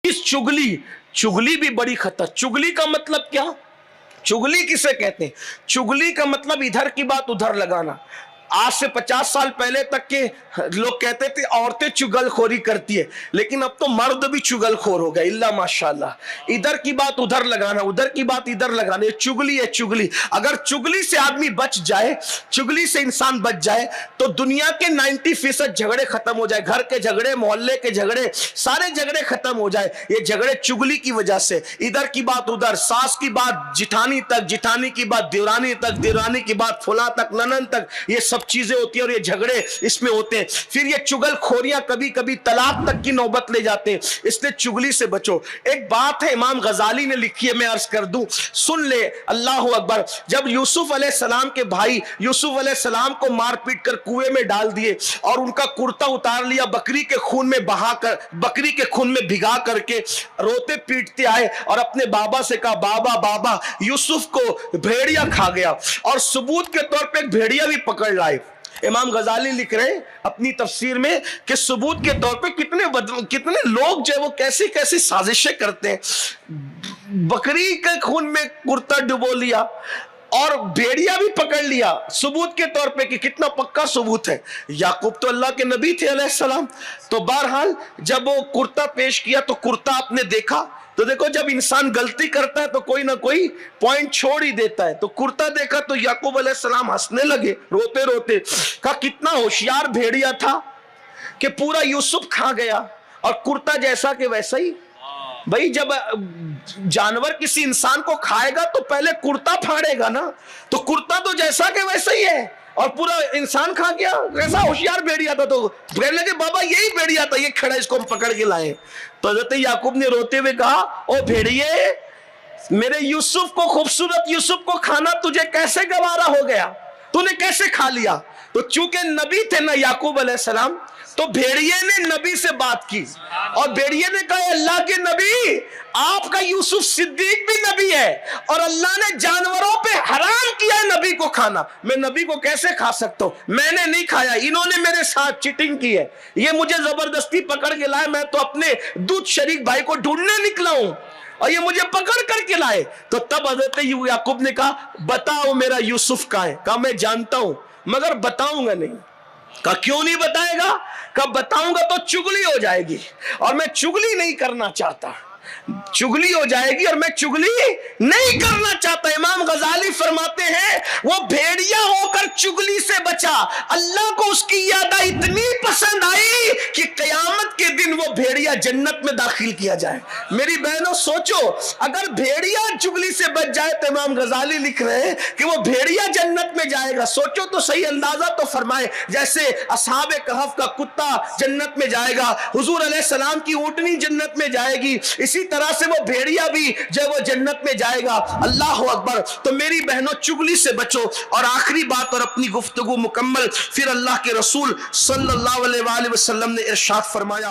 इस चुगली, चुगली भी बड़ी खतर। चुगली का मतलब क्या? चुगली किसे कहते हैं? चुगली का मतलब इधर की बात उधर लगाना। आज से 50 साल पहले तक के लोग कहते थे औरतें चुगलखोरी करती है, लेकिन अब तो मर्द भी चुगलखोर हो गए, इल्ला माशाल्लाह। इधर की बात उधर लगाना, उधर की बात इधर लगाना, ये चुगली है, चुगली। अगर चुगली से आदमी बच जाए, चुगली से इंसान बच जाए, तो दुनिया के 90% झगड़े खत्म हो जाए। घर के झगड़े, मोहल्ले के झगड़े, सारे झगड़े खत्म हो जाए। ये झगड़े चुगली की वजह से। इधर की बात उधर, सास की बात जिठानी तक, जिठानी की बात देवरानी तक, देवरानी की बात फुला तक, ननन तक, ये सब चीजें होती है और ये झगड़े इसमें होते हैं। फिर ये चुगलखोरियां कभी कभी तलाक तक की नौबत ले जाते हैं, इसलिए चुगली से बचो। एक बात है इमाम गजाली ने लिखी है, मैं अर्ज कर दूं, सुन ले। अल्लाह अकबर। जब यूसुफ अलैहिस्सलाम के भाई यूसुफ अलैहिस्सलाम को मार पीट कर कुएं में डाल दिए और उनका कुर्ता उतार लिया, बकरी के खून में बहाकर, बकरी के खून में भिगा करके रोते पीटते आए और अपने बाबा से कहा, बाबा बाबा यूसुफ को भेड़िया खा गया। और सबूत के तौर पे एक भेड़िया भी पकड़ लाए। इमाम गजाली लिख रहे हैं अपनी तफसीर में कि सबूत के तौर पे कितने लोग जो है वो कैसी कैसी साजिशें करते हैं। बकरी के खून में कुर्ता डुबो लिया और भेड़िया भी पकड़ लिया, सबूत के तौर पे कि कितना पक्का सबूत है। याकूब तो अल्लाह के नबी थे अलैहिस्सलाम। तो बहरहाल जब वो कुर्ता पेश किया तो कुर्ता आपने देखा, तो देखो जब इंसान गलती करता है तो कोई ना कोई पॉइंट छोड़ ही देता है। तो कुर्ता देखा तो याकूब अलैहिस्सलाम हंसने लगे रोते रोते। कहा कितना होशियार भेड़िया था कि पूरा यूसुफ खा गया और कुर्ता जैसा कि वैसा ही। भाई जब जानवर किसी इंसान को खाएगा तो पहले कुर्ता फाड़ेगा ना, तो कुर्ता तो जैसा कि वैसा ही है और पूरा इंसान खा गया। कैसा होशियार भेड़िया था। तो कहने लगे बाबा यही भेड़िया था, ये खड़ा, इसको हम पकड़ के लाए। तो हज़रत याकूब ने रोते हुए कहा, ओ भेड़िए, मेरे यूसुफ को, खूबसूरत यूसुफ को खाना तुझे कैसे गवारा हो गया, तूने कैसे खा लिया? तो चूंकि नबी थे ना याकूब अलैहिस्सलाम, तो भेड़िए ने नबी से बात की और भेड़िए ने कहा, अल्लाह के नबी, आपका यूसुफ सिद्दीक भी नबी है और अल्लाह ने जानवरों पे हराम किया है नबी को खाना। मैं नबी को कैसे खा सकता हूं? मैंने नहीं खाया, इन्होंने मेरे साथ चीटिंग की है, ये मुझे जबरदस्ती पकड़ के लाए। मैं तो अपने दूध शरीक भाई को ढूंढने निकला हूं और ये मुझे पकड़ करके लाए। तो तब हज़रत याकूब ने कहा, बताओ मेरा यूसुफ कहां है? कहा मैं जानता हूं मगर बताऊंगा नहीं। कहा क्यों नहीं बताएगा? कब बताऊंगा तो चुगली हो जाएगी और मैं चुगली नहीं करना चाहता, चुगली हो जाएगी और मैं चुगली नहीं करना चाहता। इमाम गजाली फरमाते हैं वो भेड़िया होकर चुगली से बचा, अल्लाह को उसकी यादा इतनी पसंद आई कि कयामत के दिन वो भेड़िया जन्नत में दाखिल किया जाए। मेरी बहनों सोचो, अगर भेड़िया चुगली से बच जाए तो इमाम गजाली लिख रहे हैं कि वो भेड़िया जन्नत में जाएगा। सोचो तो सही, अंदाजा तो फरमाए। जैसे असहाबे कहफ का कुत्ता जन्नत में जाएगा, हुजूर अलैहिस्सलाम की ऊंटनी जन्नत में जाएगी, इसी तरह से वो भेड़िया भी जब वो जन्नत में जाएगा। अल्लाह अकबर। तो मेरी बहनों चुगली से बचो। और आखिरी बात और अपनी गुफ्तगू मुकम्मल, फिर अल्लाह के रसूल सल्लल्लाहु अलैहि वसल्लम ने इरशाद फरमाया,